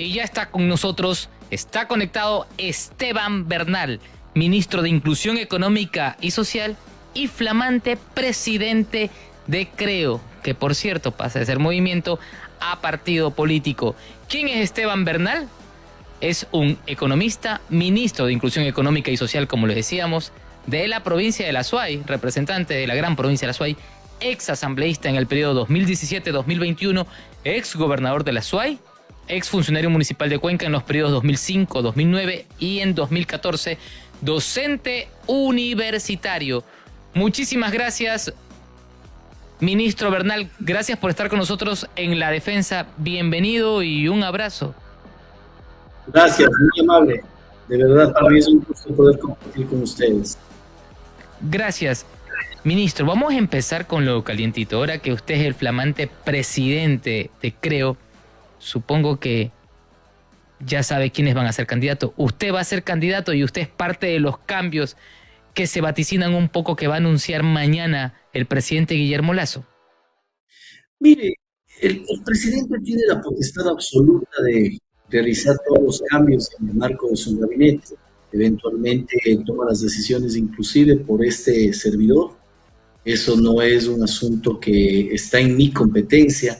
Y ya está con nosotros, está conectado Esteban Bernal, ministro de Inclusión Económica y Social y flamante presidente de Creo, que por cierto pasa de ser movimiento a partido político. ¿Quién es Esteban Bernal? Es un economista, ministro de Inclusión Económica y Social, como le decíamos, de la provincia de la Azuay, representante de la gran provincia de la Azuay, ex asambleísta en el periodo 2017-2021, ex gobernador de la Azuay, ex funcionario municipal de Cuenca en los periodos 2005-2009 y en 2014, docente universitario. Muchísimas gracias, ministro Bernal. Gracias por estar con nosotros en La Defensa. Bienvenido y un abrazo. Gracias, muy amable. De verdad, para mí es un gusto poder compartir con ustedes. Gracias. Ministro, vamos a empezar con lo calientito. Ahora que usted es el flamante presidente de Creo, supongo que ya sabe quiénes van a ser candidatos. Usted va a ser candidato y usted es parte de los cambios que se vaticinan un poco que va a anunciar mañana el presidente Guillermo Lasso. Mire, el presidente tiene la potestad absoluta de realizar todos los cambios en el marco de su gabinete. Eventualmente toma las decisiones inclusive por este servidor. Eso no es un asunto que está en mi competencia,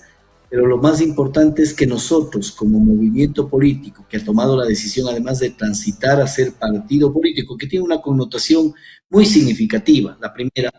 pero lo más importante es que nosotros, como movimiento político que ha tomado la decisión además de transitar a ser partido político, que tiene una connotación muy significativa. La primera,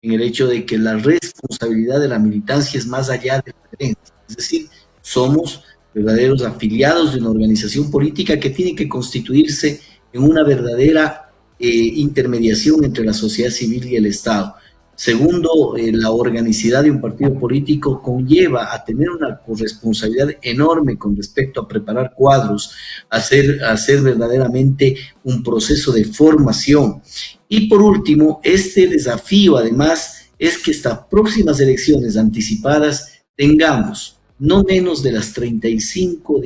en el hecho de que la responsabilidad de la militancia es más allá de la creencia. Es decir, somos verdaderos afiliados de una organización política que tiene que constituirse en una verdadera intermediación entre la sociedad civil y el Estado. Segundo, la organicidad de un partido político conlleva a tener una corresponsabilidad enorme con respecto a preparar cuadros, a hacer verdaderamente un proceso de formación. Y por último, este desafío además es que estas próximas elecciones anticipadas tengamos no menos de las 35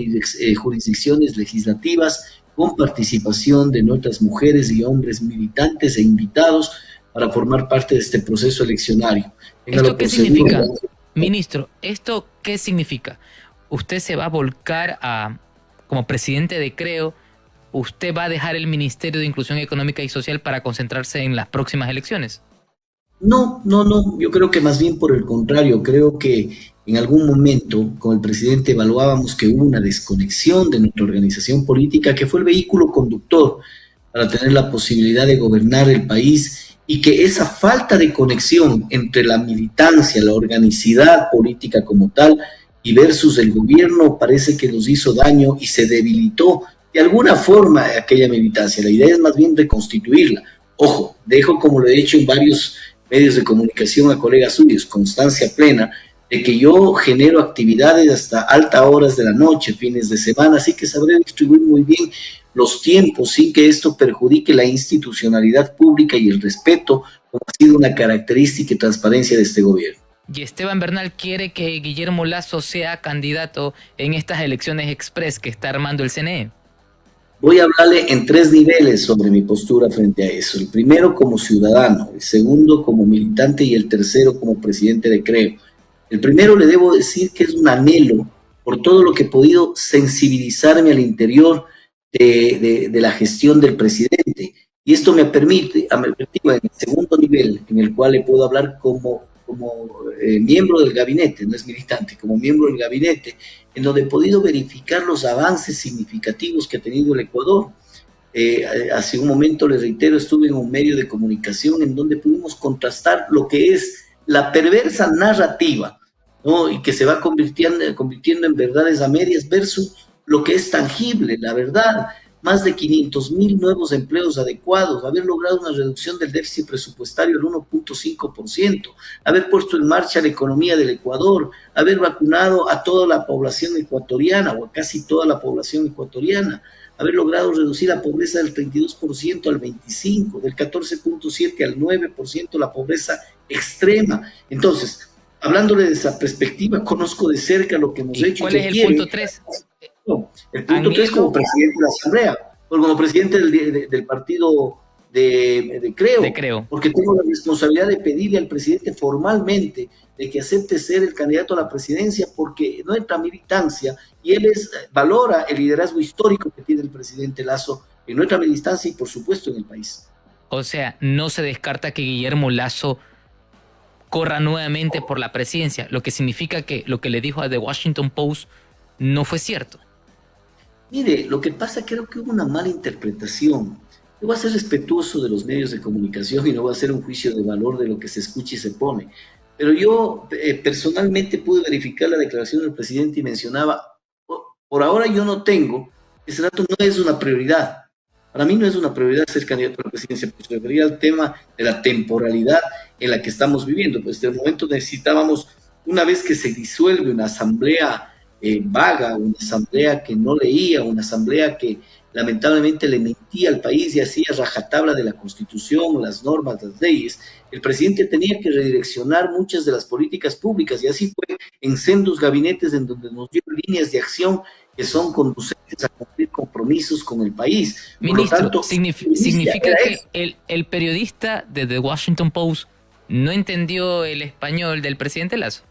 jurisdicciones legislativas con participación de nuestras mujeres y hombres militantes e invitados para formar parte de este proceso eleccionario. ¿Esto qué significa, ministro? ¿Esto qué significa? ¿Usted se va a volcar como presidente de Creo? ¿Usted va a dejar el Ministerio de Inclusión Económica y Social para concentrarse en las próximas elecciones? No, yo creo que más bien por el contrario, creo que en algún momento con el presidente evaluábamos que hubo una desconexión de nuestra organización política, que fue el vehículo conductor para tener la posibilidad de gobernar el país, y que esa falta de conexión entre la militancia, la organicidad política como tal, y versus el gobierno parece que nos hizo daño y se debilitó de alguna forma aquella militancia. La idea es más bien reconstituirla. Ojo, dejo como lo he hecho en varios medios de comunicación a colegas suyos, constancia plena de que yo genero actividades hasta altas horas de la noche, fines de semana, así que sabré distribuir muy bien los tiempos sin que esto perjudique la institucionalidad pública y el respeto, como ha sido una característica y transparencia de este gobierno. Y Esteban Bernal quiere que Guillermo Lasso sea candidato en estas elecciones express que está armando el CNE. Voy a hablarle en 3 niveles sobre mi postura frente a eso. El primero como ciudadano, el segundo como militante y el tercero como presidente de Creo. El primero le debo decir que es un anhelo por todo lo que he podido sensibilizarme al interior de la gestión del presidente. Y esto me permite, en el segundo nivel, en el cual le puedo hablar como miembro del gabinete, no es militante, como miembro del gabinete, en donde he podido verificar los avances significativos que ha tenido el Ecuador. Hace un momento, les reitero, estuve en un medio de comunicación en donde pudimos contrastar lo que es la perversa narrativa, ¿no? Y que se va convirtiendo en verdades a medias versus lo que es tangible, la verdad. Más de 500,000 nuevos empleos adecuados, haber logrado una reducción del déficit presupuestario del 1.5%, haber puesto en marcha la economía del Ecuador, haber vacunado a toda la población ecuatoriana o a casi toda la población ecuatoriana, haber logrado reducir la pobreza del 32% al 25%, del 14.7% al 9% la pobreza extrema. Entonces, hablándole de esa perspectiva, conozco de cerca lo que hemos hecho. ¿Cuál es el punto 3? No, el punto 3 como presidente de la Asamblea, como presidente del partido Creo, De Creo. porque tengo la responsabilidad de pedirle al presidente formalmente de que acepte ser el candidato a la presidencia, porque nuestra militancia, y él valora el liderazgo histórico que tiene el presidente Lasso en nuestra militancia y por supuesto en el país. O sea, no se descarta que Guillermo Lasso corra nuevamente por la presidencia, lo que significa que lo que le dijo a The Washington Post no fue cierto. Mire, lo que pasa, creo que hubo una mala interpretación. Yo voy a ser respetuoso de los medios de comunicación y no voy a hacer un juicio de valor de lo que se escucha y se pone. Pero yo personalmente pude verificar la declaración del presidente y mencionaba, por ahora yo no tengo, ese dato no es una prioridad. Para mí no es una prioridad ser candidato a la presidencia, pues se refería al tema de la temporalidad en la que estamos viviendo. Pues de momento necesitábamos, una vez que se disuelve una asamblea vaga, una asamblea que no leía, una asamblea que lamentablemente le mentía al país y hacía rajatabla de la Constitución, las normas, las leyes, el presidente tenía que redireccionar muchas de las políticas públicas y así fue en sendos gabinetes en donde nos dio líneas de acción que son conducentes a cumplir compromisos con el país. Ministro, por lo tanto, significa que el periodista de The Washington Post no entendió el español del presidente Lasso.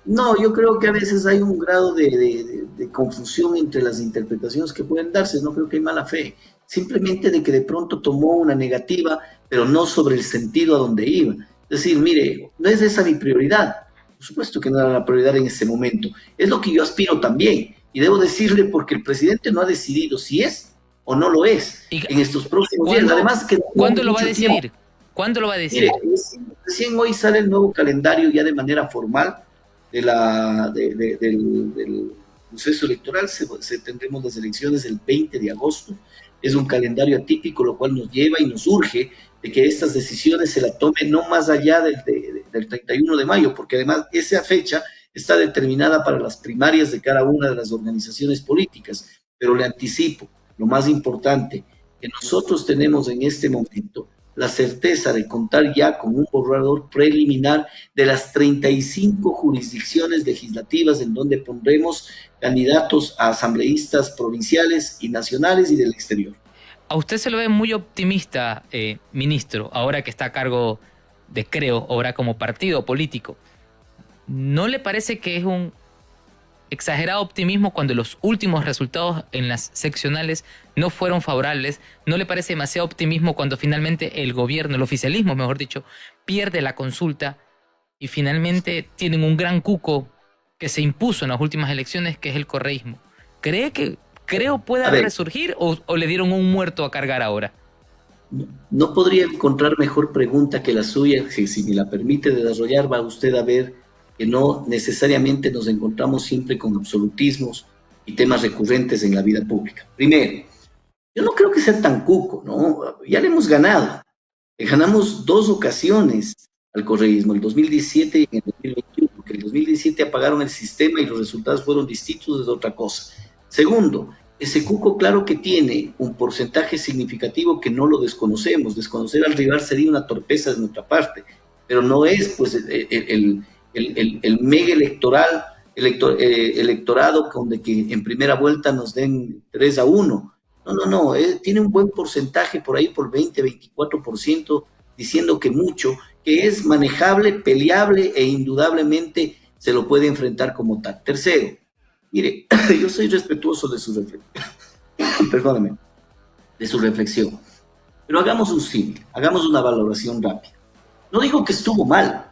No, yo creo que a veces hay un grado de confusión entre las interpretaciones que pueden darse, no creo que hay mala fe, simplemente de que de pronto tomó una negativa, pero no sobre el sentido a donde iba. Es decir, mire, no es esa mi prioridad, por supuesto que no era la prioridad en ese momento, es lo que yo aspiro también, y debo decirle porque el presidente no ha decidido si es o no lo es en estos próximos días. Además que ¿cuándo lo va a decidir? ¿Cuándo lo va a decidir? Mire, recién hoy sale el nuevo calendario ya de manera formal, del proceso electoral. Tendremos las elecciones el 20 de agosto. Es un calendario atípico, lo cual nos lleva y nos urge de que estas decisiones se la tomen no más allá del 31 de mayo, porque además esa fecha está determinada para las primarias de cada una de las organizaciones políticas. Pero le anticipo, lo más importante, que nosotros tenemos en este momento la certeza de contar ya con un borrador preliminar de las 35 jurisdicciones legislativas en donde pondremos candidatos a asambleístas provinciales y nacionales y del exterior. A usted se lo ve muy optimista, ministro, ahora que está a cargo de Creo, ahora como partido político. ¿No le parece que es un exagerado optimismo cuando los últimos resultados en las seccionales no fueron favorables? ¿No le parece demasiado optimismo cuando finalmente el gobierno, el oficialismo, mejor dicho, pierde la consulta y finalmente tienen un gran cuco que se impuso en las últimas elecciones, que es el correísmo? ¿Cree que Creo pueda resurgir o le dieron un muerto a cargar ahora? No podría encontrar mejor pregunta que la suya. Si me la permite desarrollar, va usted a ver que no necesariamente nos encontramos siempre con absolutismos y temas recurrentes en la vida pública. Primero, yo no creo que sea tan cuco, ¿no? Ya le hemos ganado. Le ganamos 2 ocasiones al correísmo, el 2017 y en el 2021, porque en el 2017 apagaron el sistema y los resultados fueron distintos, es otra cosa. Segundo, ese cuco claro que tiene un porcentaje significativo que no lo desconocemos. Desconocer al rival sería una torpeza de nuestra parte, pero no es pues el mega electorado donde que en primera vuelta nos den 3-1. No, tiene un buen porcentaje por ahí, por 20-24%, diciendo que mucho, que es manejable, peleable e indudablemente se lo puede enfrentar como tal. Tercero, mire, yo soy respetuoso de su reflexión, perdóname, de su reflexión, pero hagamos un símil, hagamos una valoración rápida. No digo que estuvo mal.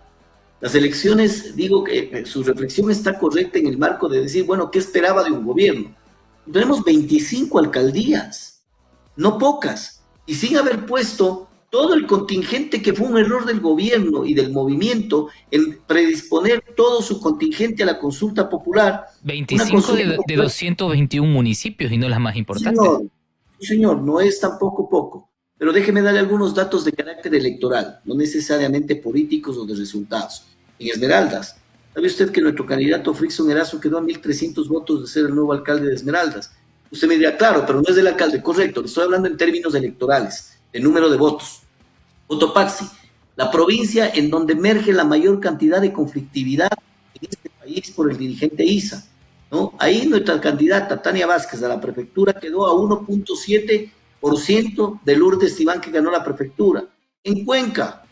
Las elecciones, digo que su reflexión está correcta en el marco de decir, bueno, ¿qué esperaba de un gobierno? Tenemos 25 alcaldías, no pocas, y sin haber puesto todo el contingente que fue un error del gobierno y del movimiento en predisponer todo su contingente a la consulta popular. 25 de 221 municipios y no las más importantes. Señor, no es tampoco poco. Pero déjeme darle algunos datos de carácter electoral, no necesariamente políticos o de resultados. En Esmeraldas, ¿sabe usted que nuestro candidato Frickson Erazo quedó a 1.300 votos de ser el nuevo alcalde de Esmeraldas? Usted me dirá, claro, pero no es del alcalde, correcto, le estoy hablando en términos electorales, de número de votos. Cotopaxi, la provincia en donde emerge la mayor cantidad de conflictividad en este país por el dirigente Isa, ¿no? Ahí nuestra candidata Tania Vázquez a la prefectura quedó a 1.7 20% de Lourdes Tibán, que ganó la prefectura. En Cuenca,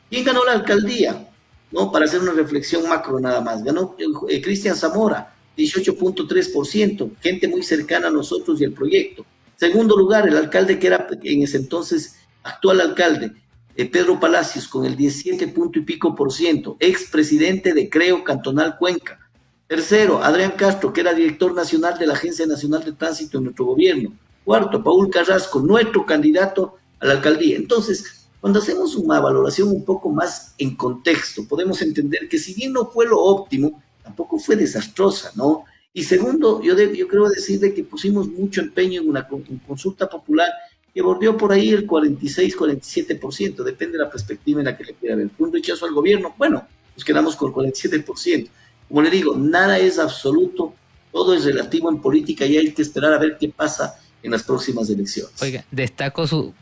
¿quién ganó la alcaldía? ¿No? Para hacer una reflexión macro nada más. Ganó Cristian Zamora, 18.3%, gente muy cercana a nosotros y el proyecto. Segundo lugar, el alcalde que era en ese entonces actual alcalde, Pedro Palacios, con el 17 punto y pico por ciento, expresidente de Creo Cantonal Cuenca. Tercero, Adrián Castro, que era director nacional de la Agencia Nacional de Tránsito en nuestro gobierno. Cuarto, Paul Carrasco, nuestro candidato a la alcaldía. Entonces, cuando hacemos una valoración un poco más en contexto, podemos entender que si bien no fue lo óptimo, tampoco fue desastrosa, ¿no? Y segundo, yo creo decirle que pusimos mucho empeño en una consulta popular que bordeó por ahí el 46-47%, depende de la perspectiva en la que le quiera ver. ¿Fue un rechazo al gobierno? Bueno, nos quedamos con el 47%. Como le digo, nada es absoluto, todo es relativo en política y hay que esperar a ver qué pasa en las próximas elecciones. Oiga, destaco su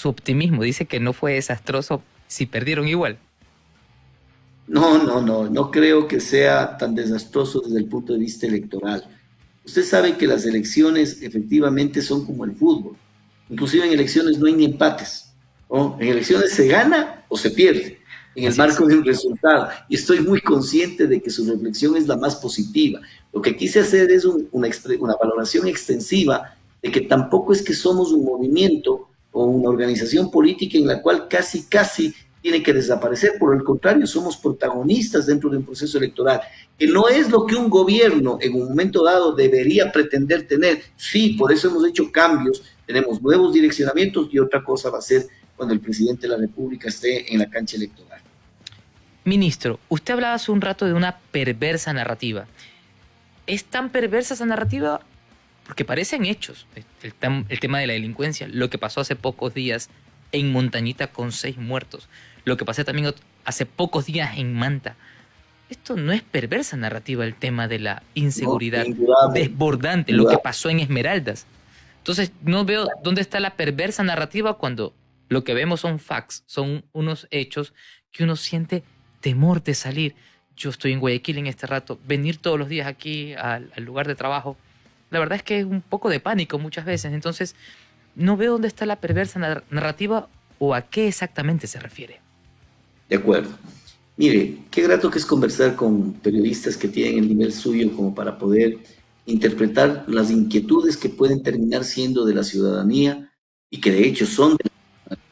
optimismo, dice que no fue desastroso si perdieron igual. No creo que sea tan desastroso desde el punto de vista electoral. Usted sabe que las elecciones efectivamente son como el fútbol. Inclusive en elecciones no hay ni empates, ¿no? En elecciones se gana o se pierde, en el marco de un resultado. Y estoy muy consciente de que su reflexión es la más positiva. Lo que quise hacer es una valoración extensiva de que tampoco es que somos un movimiento o una organización política en la cual casi tiene que desaparecer. Por el contrario, somos protagonistas dentro de un proceso electoral, que no es lo que un gobierno en un momento dado debería pretender tener. Sí, por eso hemos hecho cambios, tenemos nuevos direccionamientos y otra cosa va a ser cuando el presidente de la República esté en la cancha electoral. Ministro, usted hablaba hace un rato de una perversa narrativa. ¿Es tan perversa esa narrativa? Porque parecen hechos. El tema de la delincuencia, lo que pasó hace pocos días en Montañita con 6 muertos, lo que pasó también hace pocos días en Manta. Esto no es perversa narrativa, el tema de la inseguridad desbordante, lo que pasó en Esmeraldas. Entonces, no veo dónde está la perversa narrativa cuando lo que vemos son facts, son unos hechos que uno siente temor de salir. Yo estoy en Guayaquil en este rato, venir todos los días aquí al lugar de trabajo, la verdad es que es un poco de pánico muchas veces. Entonces, no veo dónde está la perversa narrativa o a qué exactamente se refiere. De acuerdo. Mire, qué grato que es conversar con periodistas que tienen el nivel suyo como para poder interpretar las inquietudes que pueden terminar siendo de la ciudadanía y que de hecho son de la ciudadanía,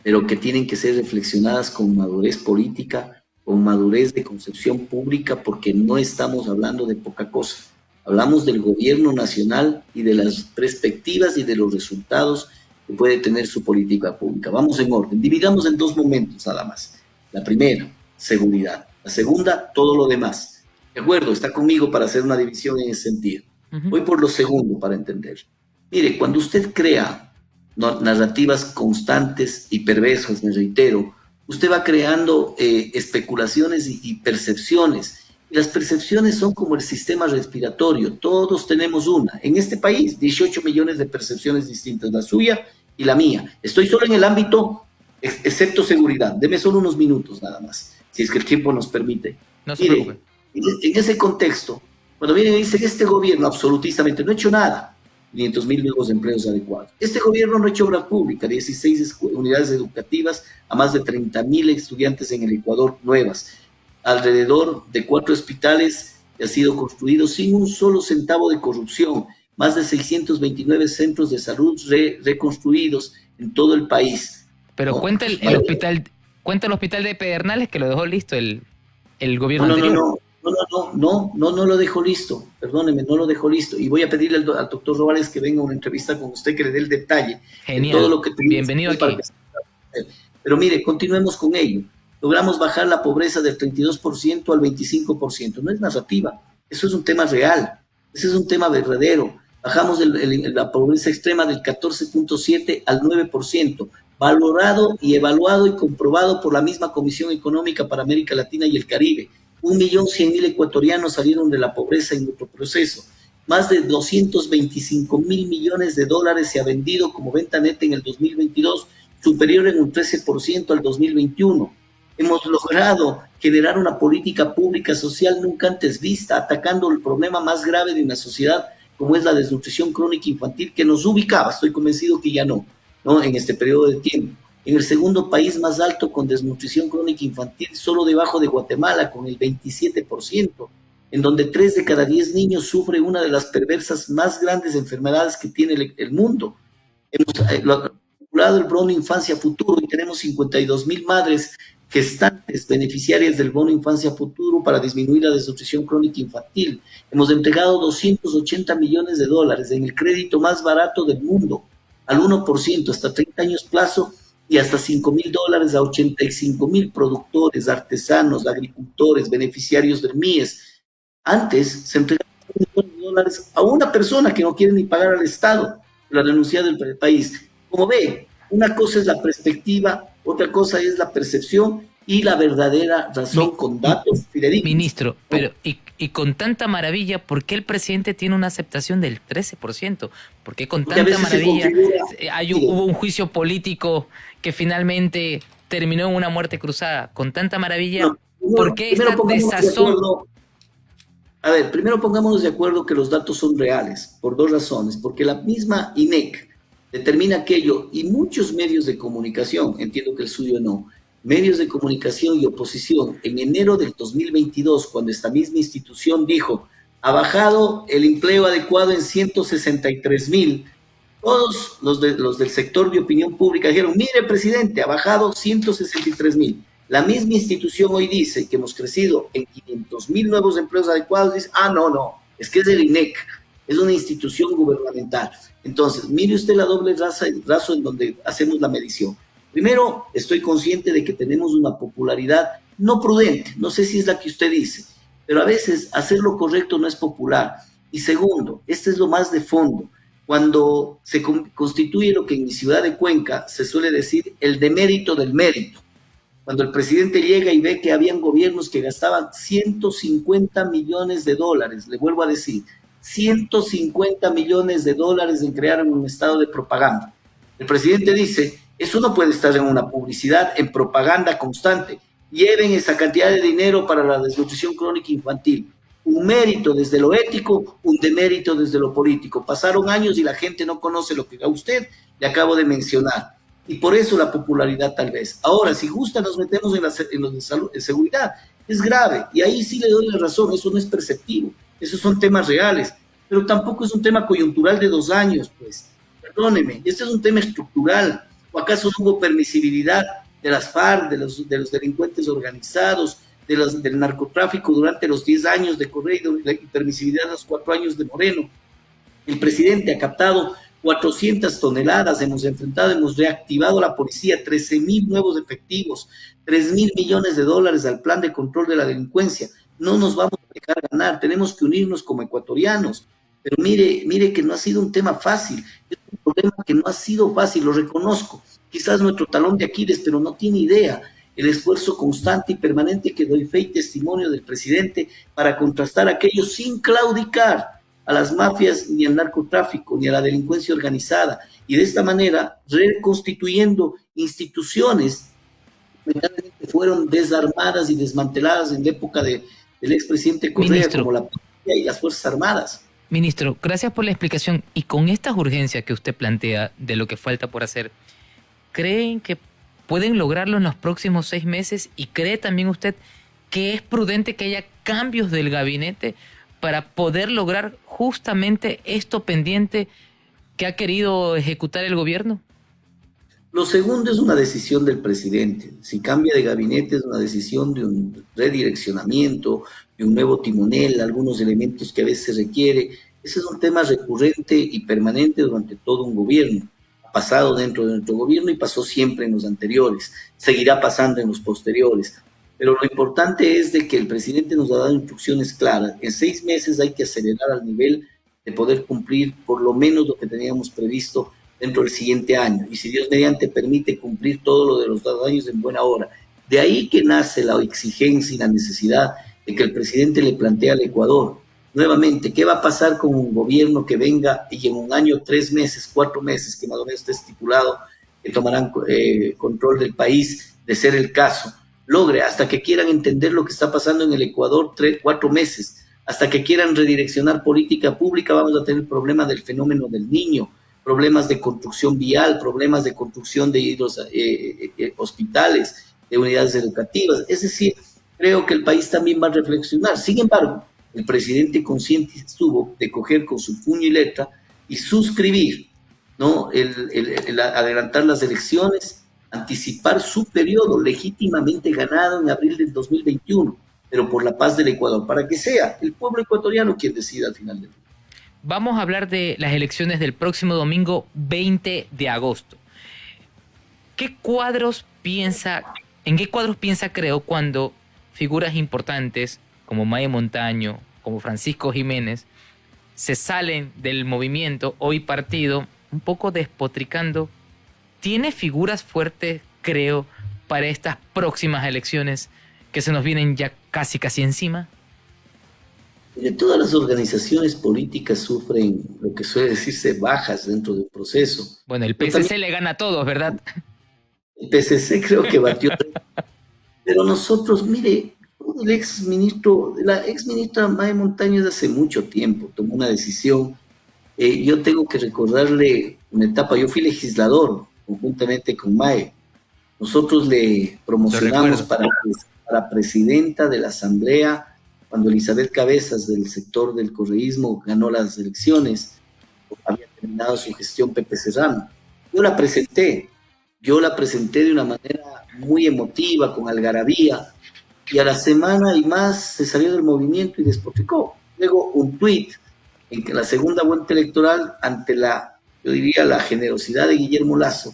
pero que tienen que ser reflexionadas con madurez política, con madurez de concepción pública, porque no estamos hablando de poca cosa. Hablamos del gobierno nacional y de las perspectivas y de los resultados que puede tener su política pública. Vamos en orden. Dividamos en 2 momentos nada más. La primera, seguridad. La segunda, todo lo demás. De acuerdo, está conmigo para hacer una división en ese sentido. Voy por lo segundo para entender. Mire, cuando usted crea narrativas constantes y perversas, me reitero, usted va creando especulaciones y percepciones. Y las percepciones son como el sistema respiratorio, todos tenemos una. En este país, 18 millones de percepciones distintas, la suya y la mía. Estoy solo en el ámbito, excepto seguridad. Deme solo unos minutos nada más, si es que el tiempo nos permite. No se preocupe. En ese contexto, cuando vienen y dicen, este gobierno absolutamente no ha hecho nada, 500,000 nuevos empleos adecuados. Este gobierno no ha hecho obra pública, 16 unidades educativas a más de 30,000 estudiantes en el Ecuador nuevas. Alrededor de 4 hospitales que han sido construidos sin un solo centavo de corrupción, más de 629 centros de salud reconstruidos en todo el país. Pero ¿no? Cuenta el hospital de Pedernales que lo dejó listo el gobierno anterior. No lo dejó listo, perdóneme, no lo dejó listo. Y voy a pedirle al doctor Robles que venga a una entrevista con usted, que le dé el detalle. Genial, de todo lo que bienvenido aquí. Pero mire, continuemos con ello. Logramos bajar la pobreza del 32% al 25%. No es narrativa, eso es un tema real, ese es un tema verdadero. Bajamos la pobreza extrema del 14.7 al 9%, valorado y evaluado y comprobado por la misma Comisión Económica para América Latina y el Caribe. 1.100.000 ecuatorianos salieron de la pobreza en nuestro proceso. Más de 225,000 millones de dólares se ha vendido como venta neta en el 2022, superior en un 13% al 2021. Hemos logrado generar una política pública social nunca antes vista, atacando el problema más grave de una sociedad como es la desnutrición crónica infantil, que nos ubicaba, estoy convencido que ya no, ¿no? En este periodo de tiempo. En el segundo país más alto con desnutrición crónica infantil, solo debajo de Guatemala, con el 27%, en donde 3 de cada 10 niños sufre una de las perversas más grandes enfermedades que tiene el mundo. Hemos calculado el bono Infancia Futuro y tenemos 52,000 madres gestantes beneficiarias del bono Infancia Futuro para disminuir la desnutrición crónica infantil. Hemos entregado $280 millones en el crédito más barato del mundo, al 1%, hasta 30 años plazo, y hasta $5,000 a 85,000 productores, artesanos, agricultores, beneficiarios del MIES. Antes se entregaban $1 millones a una persona que no quiere ni pagar al Estado la renuncia del país. Como ve, una cosa es la perspectiva, otra cosa es la percepción y la verdadera razón con datos fidedignos. Ministro, pero y con tanta maravilla, ¿por qué el presidente tiene una aceptación del 13%? ¿Por qué con tanta maravilla hubo un juicio político que finalmente terminó en una muerte cruzada? Con tanta maravilla, ¿por qué esta desazón? A ver, primero pongámonos de acuerdo que los datos son reales, por 2 razones. Porque la misma INEC determina aquello, y muchos medios de comunicación, entiendo que el suyo no, medios de comunicación y oposición, en enero del 2022, cuando esta misma institución dijo, ha bajado el empleo adecuado en 163,000, todos los del sector de opinión pública dijeron, mire, presidente, ha bajado 163,000. La misma institución hoy dice que hemos crecido en 500,000 nuevos empleos adecuados. Dice, no, es que es el INEC, es una institución gubernamental. Entonces, mire usted la doble razo en donde hacemos la medición. Primero, estoy consciente de que tenemos una popularidad no prudente, no sé si es la que usted dice, pero a veces hacer lo correcto no es popular. Y segundo, este es lo más de fondo, cuando se constituye lo que en mi ciudad de Cuenca se suele decir el demérito del mérito. Cuando el presidente llega y ve que habían gobiernos que gastaban $150 millones, le vuelvo a decir, $150 millones en crear un estado de propaganda. El presidente dice, eso no puede estar en una publicidad, en propaganda constante. Lleven esa cantidad de dinero para la desnutrición crónica infantil. Un mérito desde lo ético, un demérito desde lo político. Pasaron años y la gente no conoce lo que a usted le acabo de mencionar. Y por eso la popularidad tal vez. Ahora, si gusta, nos metemos en los de salud, en seguridad. Es grave, y ahí sí le doy la razón, eso no es perceptivo, esos son temas reales, pero tampoco es un tema coyuntural de 2 años, pues. Perdóneme, este es un tema estructural. ¿O acaso no hubo permisibilidad de las FARC, de los delincuentes organizados, del narcotráfico durante los 10 años de Correa y permisibilidad de los 4 años de Moreno? El presidente ha captado 400 toneladas, hemos reactivado la policía, 13,000 nuevos efectivos, $3,000 millones al plan de control de la delincuencia. No nos vamos a dejar ganar, tenemos que unirnos como ecuatorianos. Pero mire que no ha sido un tema fácil, es un problema que no ha sido fácil, lo reconozco. Quizás nuestro talón de Aquiles, pero no tiene idea el esfuerzo constante y permanente que doy fe y testimonio del presidente para contrastar aquello sin claudicar a las mafias, ni al narcotráfico, ni a la delincuencia organizada, y de esta manera reconstituyendo instituciones que fueron desarmadas y desmanteladas en la época del expresidente Correa, Ministro, como la policía y las Fuerzas Armadas. Ministro, gracias por la explicación. Y con estas urgencias que usted plantea de lo que falta por hacer, ¿creen que pueden lograrlo en los próximos 6 meses? ¿Y cree también usted que es prudente que haya cambios del gabinete para poder lograr justamente esto pendiente que ha querido ejecutar el gobierno? Lo segundo es una decisión del presidente. Si cambia de gabinete es una decisión de un redireccionamiento, de un nuevo timonel, algunos elementos que a veces se requiere. Ese es un tema recurrente y permanente durante todo un gobierno. Ha pasado dentro de nuestro gobierno y pasó siempre en los anteriores. Seguirá pasando en los posteriores. Pero lo importante es de que el presidente nos ha dado instrucciones claras. En 6 meses hay que acelerar al nivel de poder cumplir por lo menos lo que teníamos previsto dentro del siguiente año. Y si Dios mediante permite cumplir todo lo de los 2 años en buena hora. De ahí que nace la exigencia y la necesidad de que el presidente le plantea al Ecuador, nuevamente, ¿qué va a pasar con un gobierno que venga y en 1 año, 3 meses, 4 meses, que más o menos está estipulado, que tomarán control del país, de ser el caso, logre hasta que quieran entender lo que está pasando en el Ecuador 3, 4 meses? Hasta que quieran redireccionar política pública, vamos a tener problemas del fenómeno del niño, problemas de construcción vial, problemas de construcción de hospitales, de unidades educativas. Es decir, creo que el país también va a reflexionar. Sin embargo, el presidente consciente estuvo de coger con su puño y letra y suscribir, ¿no? el adelantar las elecciones, anticipar su periodo legítimamente ganado en abril del 2021, pero por la paz del Ecuador, para que sea el pueblo ecuatoriano quien decida al final del día. Vamos a hablar de las elecciones del próximo domingo 20 de agosto. ¿En qué cuadros piensa Creo cuando figuras importantes como Maya Montaño, como Francisco Jiménez, se salen del movimiento hoy partido, un poco despotricando? ¿Tiene figuras fuertes, Creo, para estas próximas elecciones que se nos vienen ya casi encima? Todas las organizaciones políticas sufren lo que suele decirse bajas dentro del proceso. Bueno, el PSC le gana a todos, ¿verdad? El PSC creo que batió. Pero nosotros, mire, la ex ministra Maya Montaño de hace mucho tiempo tomó una decisión. Yo tengo que recordarle una etapa. Yo fui legislador conjuntamente con Maya. Nosotros le promocionamos para presidenta de la Asamblea cuando Elizabeth Cabezas, del sector del correísmo, ganó las elecciones. Había terminado su gestión Pepe Serrano. Yo la presenté de una manera muy emotiva, con algarabía, y a la semana y más se salió del movimiento y despotricó. Luego un tuit en que la segunda vuelta electoral, ante yo diría, la generosidad de Guillermo Lasso,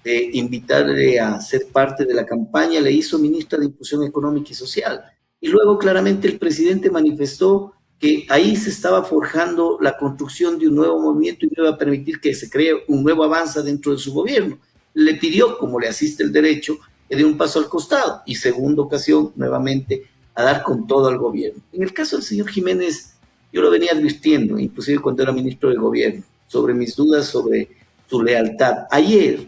de invitarle a ser parte de la campaña, le hizo ministra de Inclusión Económica y Social. Y luego claramente el presidente manifestó que ahí se estaba forjando la construcción de un nuevo movimiento y no iba a permitir que se cree un nuevo avance dentro de su gobierno. Le pidió, como le asiste el derecho, que dé un paso al costado, y segunda ocasión, nuevamente, a dar con todo al gobierno. En el caso del señor Jiménez, yo lo venía advirtiendo, inclusive cuando era ministro de gobierno, sobre mis dudas sobre su lealtad. Ayer,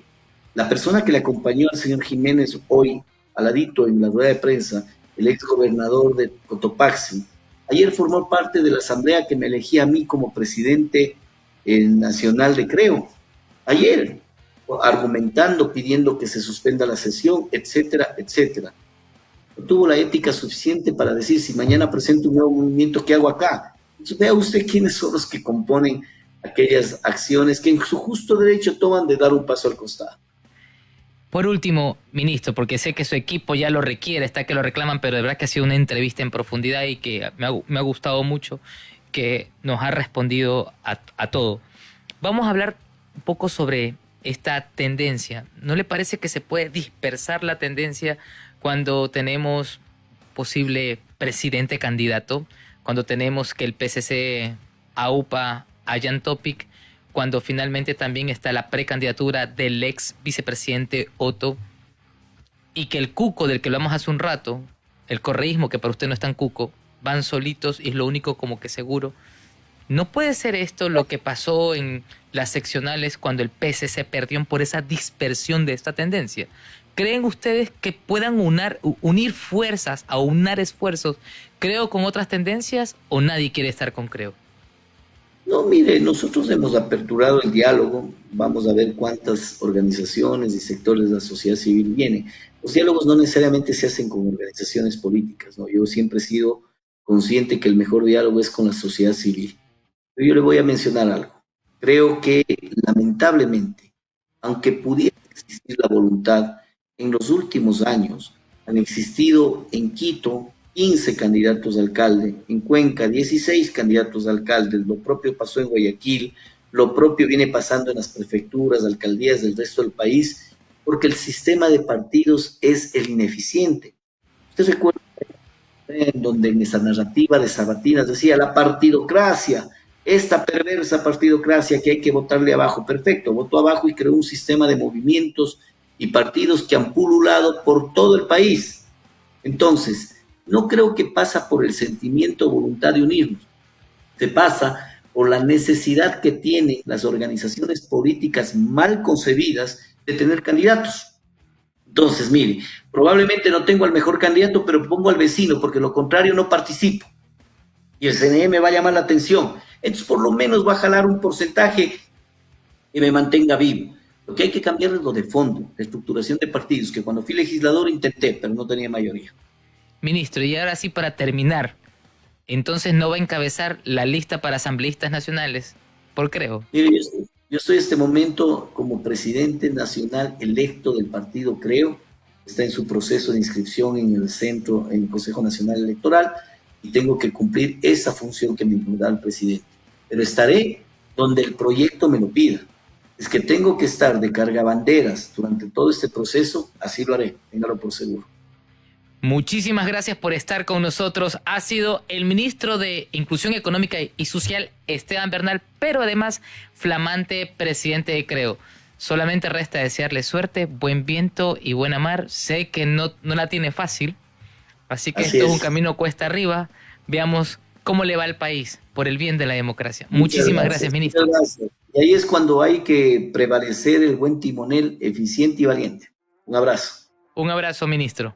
la persona que le acompañó al señor Jiménez hoy, al ladito en la rueda de prensa, el ex gobernador de Cotopaxi, ayer formó parte de la asamblea que me elegía a mí como presidente nacional de Creo. Ayer, argumentando, pidiendo que se suspenda la sesión, etcétera, etcétera. No tuvo la ética suficiente para decir, si mañana presento un nuevo movimiento, ¿qué hago acá? Entonces, vea usted quiénes son los que componen aquellas acciones que en su justo derecho toman de dar un paso al costado. Por último, ministro, porque sé que su equipo ya lo requiere, está que lo reclaman, pero de verdad que ha sido una entrevista en profundidad y que me ha gustado mucho, que nos ha respondido a todo. Vamos a hablar un poco sobre esta tendencia. ¿No le parece que se puede dispersar la tendencia cuando tenemos posible presidente candidato, cuando tenemos que el PSC aupa a Jan Topic, cuando finalmente también está la precandidatura del ex vicepresidente Otto, y que el cuco del que hablamos hace un rato, el correísmo, que para usted no es tan cuco, van solitos y es lo único como que seguro? ¿No puede ser esto lo que pasó en las seccionales cuando el PSC perdió por esa dispersión de esta tendencia? ¿Creen ustedes que puedan unir fuerzas, aunar esfuerzos, Creo con otras tendencias, o nadie quiere estar con Creo? No, mire, nosotros hemos aperturado el diálogo, vamos a ver cuántas organizaciones y sectores de la sociedad civil vienen. Los diálogos no necesariamente se hacen con organizaciones políticas, ¿no? Yo siempre he sido consciente que el mejor diálogo es con la sociedad civil. Pero yo le voy a mencionar algo. Creo que, lamentablemente, aunque pudiera existir la voluntad, en los últimos años han existido en Quito 15 candidatos a alcalde, en Cuenca 16 candidatos a alcalde, lo propio pasó en Guayaquil, lo propio viene pasando en las prefecturas, alcaldías del resto del país, porque el sistema de partidos es el ineficiente. Usted recuerda en donde en esa narrativa de Sabatinas decía la partidocracia, esta perversa partidocracia que hay que votarle abajo. Perfecto, votó abajo y creó un sistema de movimientos y partidos que han pululado por todo el país. Entonces, no creo que pasa por el sentimiento o voluntad de unirnos, se pasa por la necesidad que tienen las organizaciones políticas mal concebidas de tener candidatos. Entonces, mire, probablemente no tengo al mejor candidato, pero pongo al vecino, porque lo contrario no participo. y el CNE me va a llamar la atención. Entonces, por lo menos va a jalar un porcentaje que me mantenga vivo. Lo que hay que cambiar es lo de fondo, la estructuración de partidos, que cuando fui legislador intenté, pero no tenía mayoría. Ministro, y ahora sí para terminar, entonces no va a encabezar la lista para asambleístas nacionales, por Creo. Mire, yo estoy en este momento como presidente nacional electo del partido Creo, está en su proceso de inscripción en el centro, en el Consejo Nacional Electoral, y tengo que cumplir esa función que me da el presidente. Pero estaré donde el proyecto me lo pida. Es que tengo que estar de cargabanderas durante todo este proceso, así lo haré, téngalo por seguro. Muchísimas gracias por estar con nosotros. Ha sido el ministro de Inclusión Económica y Social, Esteban Bernal, pero además flamante presidente de Creo. Solamente resta desearle suerte, buen viento y buena mar. Sé que no la tiene fácil, así que esto es un camino cuesta arriba. Veamos cómo le va al país por el bien de la democracia. Muchísimas gracias, ministro. Muchas gracias. Y ahí es cuando hay que prevalecer el buen timonel eficiente y valiente. Un abrazo. Un abrazo, ministro.